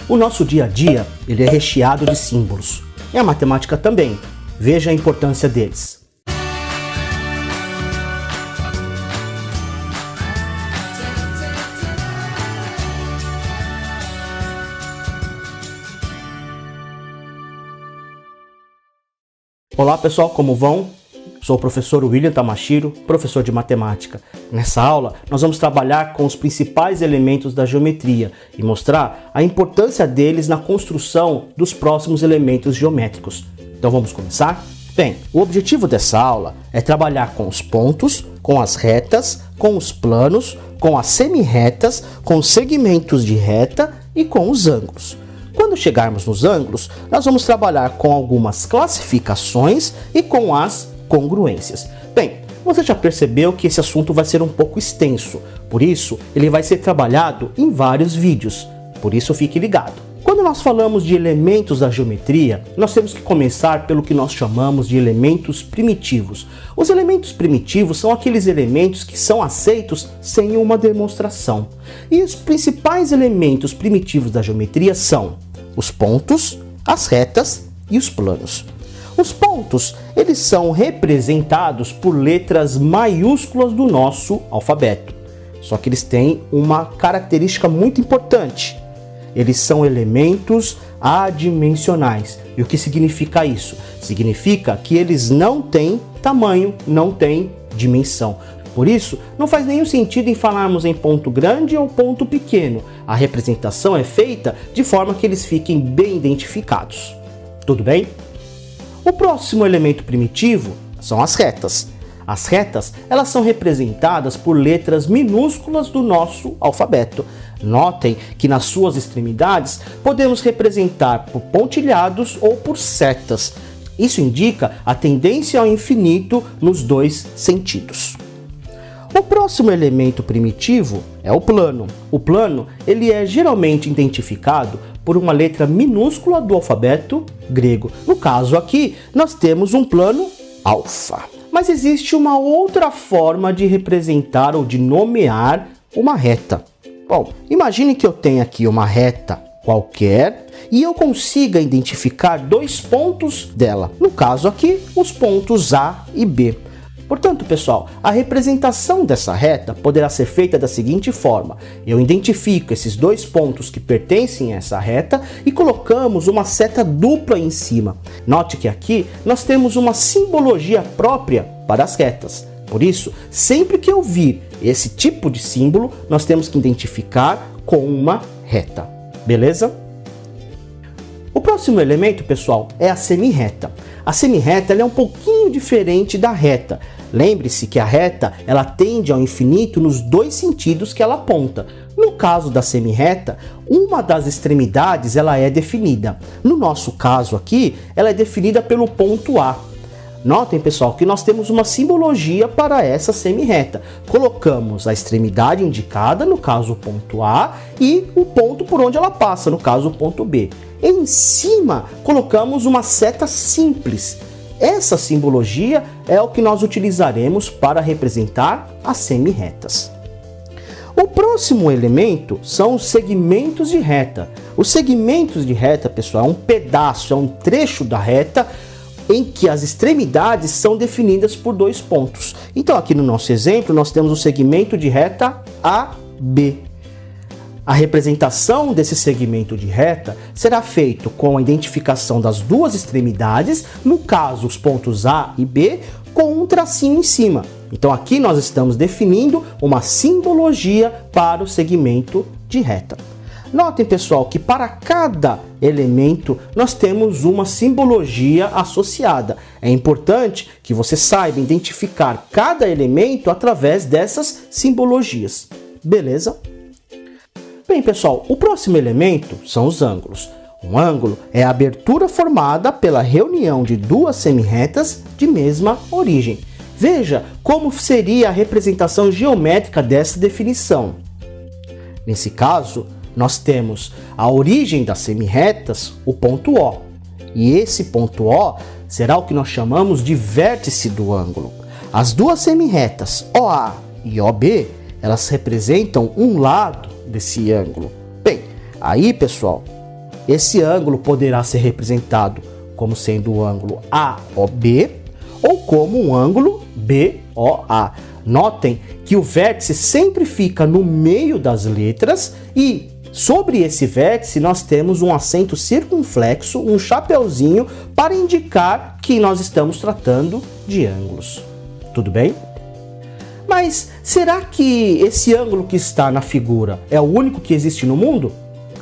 O nosso dia a dia, ele é recheado de símbolos. E a matemática também. Veja a importância deles. Olá pessoal, como vão? Sou o professor William Tamashiro, professor de matemática. Nessa aula, nós vamos trabalhar com os principais elementos da geometria e mostrar a importância deles na construção dos próximos elementos geométricos. Então vamos começar? Bem, o objetivo dessa aula é trabalhar com os pontos, com as retas, com os planos, com as semi-retas, com os segmentos de reta e com os ângulos. Quando chegarmos nos ângulos, nós vamos trabalhar com algumas classificações e com as congruências. Bem, você já percebeu que esse assunto vai ser um pouco extenso, por isso ele vai ser trabalhado em vários vídeos, por isso fique ligado. Quando nós falamos de elementos da geometria, nós temos que começar pelo que nós chamamos de elementos primitivos. Os elementos primitivos são aqueles elementos que são aceitos sem uma demonstração. E os principais elementos primitivos da geometria são os pontos, as retas e os planos. Os pontos, eles são representados por letras maiúsculas do nosso alfabeto. Só que eles têm uma característica muito importante. Eles são elementos adimensionais. E o que significa isso? Significa que eles não têm tamanho, não têm dimensão. Por isso, não faz nenhum sentido em falarmos em ponto grande ou ponto pequeno. A representação é feita de forma que eles fiquem bem identificados. Tudo bem? O próximo elemento primitivo são as retas. As retas, elas são representadas por letras minúsculas do nosso alfabeto. Notem que nas suas extremidades podemos representar por pontilhados ou por setas. Isso indica a tendência ao infinito nos dois sentidos. O próximo elemento primitivo é o plano. O plano, ele é geralmente identificado por uma letra minúscula do alfabeto grego. No caso aqui, nós temos um plano alfa. Mas existe uma outra forma de representar ou de nomear uma reta. Bom, imagine que eu tenha aqui uma reta qualquer e eu consiga identificar dois pontos dela. No caso aqui, os pontos A e B. Portanto, pessoal, a representação dessa reta poderá ser feita da seguinte forma. Eu identifico esses dois pontos que pertencem a essa reta e colocamos uma seta dupla em cima. Note que aqui nós temos uma simbologia própria para as retas. Por isso, sempre que eu vir esse tipo de símbolo, nós temos que identificar com uma reta. Beleza? O próximo elemento, pessoal, é a semi-reta. A semi-reta é um pouquinho diferente da reta. Lembre-se que a reta ela tende ao infinito nos dois sentidos que ela aponta. No caso da semi-reta, uma das extremidades ela é definida. No nosso caso aqui, ela é definida pelo ponto A. Notem, pessoal, que nós temos uma simbologia para essa semi-reta. Colocamos a extremidade indicada, no caso o ponto A, e o ponto por onde ela passa, no caso o ponto B. Em cima, colocamos uma seta simples. Essa simbologia é o que nós utilizaremos para representar as semi-retas. O próximo elemento são os segmentos de reta. Os segmentos de reta, pessoal, é um pedaço, é um trecho da reta em que as extremidades são definidas por dois pontos. Então, aqui no nosso exemplo, nós temos o segmento de reta AB. A representação desse segmento de reta será feita com a identificação das duas extremidades, no caso os pontos A e B, com um tracinho em cima. Então aqui nós estamos definindo uma simbologia para o segmento de reta. Notem, pessoal, que para cada elemento nós temos uma simbologia associada. É importante que você saiba identificar cada elemento através dessas simbologias. Beleza? Bem, pessoal, o próximo elemento são os ângulos. Um ângulo é a abertura formada pela reunião de duas semi-retas de mesma origem. Veja como seria a representação geométrica dessa definição. Nesse caso, nós temos a origem das semi-retas, o ponto O. E esse ponto O será o que nós chamamos de vértice do ângulo. As duas semi-retas OA e OB, elas representam um lado desse ângulo. Bem, aí, pessoal, esse ângulo poderá ser representado como sendo o ângulo AOB ou como um ângulo BOA. Notem que o vértice sempre fica no meio das letras e sobre esse vértice nós temos um acento circunflexo, um chapeuzinho, para indicar que nós estamos tratando de ângulos. Tudo bem? Mas será que esse ângulo que está na figura é o único que existe no mundo?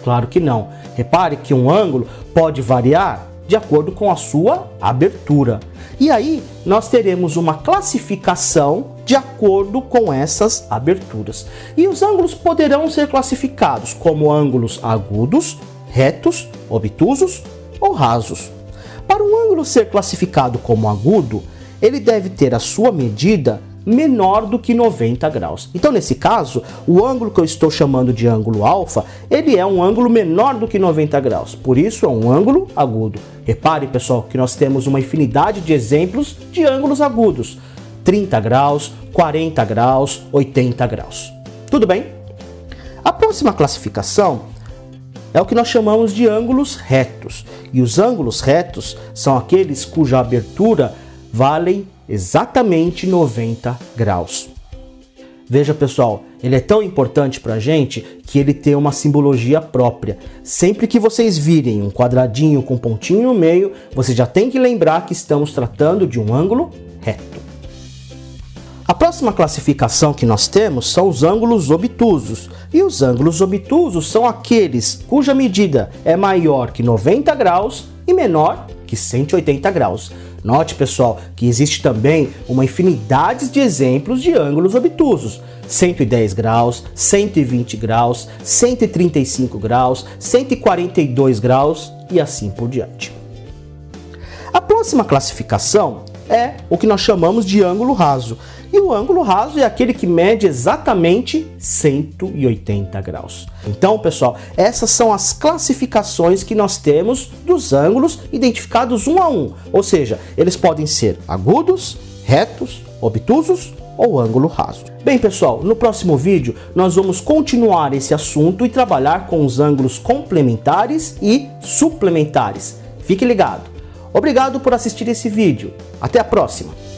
Claro que não. Repare que um ângulo pode variar de acordo com a sua abertura. E aí nós teremos uma classificação de acordo com essas aberturas. E os ângulos poderão ser classificados como ângulos agudos, retos, obtusos ou rasos. Para um ângulo ser classificado como agudo, ele deve ter a sua medida menor do que 90 graus. Então, nesse caso, o ângulo que eu estou chamando de ângulo alfa, ele é um ângulo menor do que 90 graus. Por isso, é um ângulo agudo. Repare, pessoal, que nós temos uma infinidade de exemplos de ângulos agudos. 30 graus, 40 graus, 80 graus. Tudo bem? A próxima classificação é o que nós chamamos de ângulos retos. E os ângulos retos são aqueles cuja abertura valem exatamente 90 graus. Veja, pessoal, ele é tão importante para a gente que ele tem uma simbologia própria. Sempre que vocês virem um quadradinho com pontinho no meio, você já tem que lembrar que estamos tratando de um ângulo reto. A próxima classificação que nós temos são os ângulos obtusos. E os ângulos obtusos são aqueles cuja medida é maior que 90 graus e menor que 180 graus. Note, pessoal, que existe também uma infinidade de exemplos de ângulos obtusos. 110 graus, 120 graus, 135 graus, 142 graus e assim por diante. A próxima classificação é o que nós chamamos de ângulo raso. E o ângulo raso é aquele que mede exatamente 180 graus. Então, pessoal, essas são as classificações que nós temos dos ângulos identificados um a um. Ou seja, eles podem ser agudos, retos, obtusos ou ângulo raso. Bem, pessoal, no próximo vídeo nós vamos continuar esse assunto e trabalhar com os ângulos complementares e suplementares. Fique ligado. Obrigado por assistir esse vídeo. Até a próxima!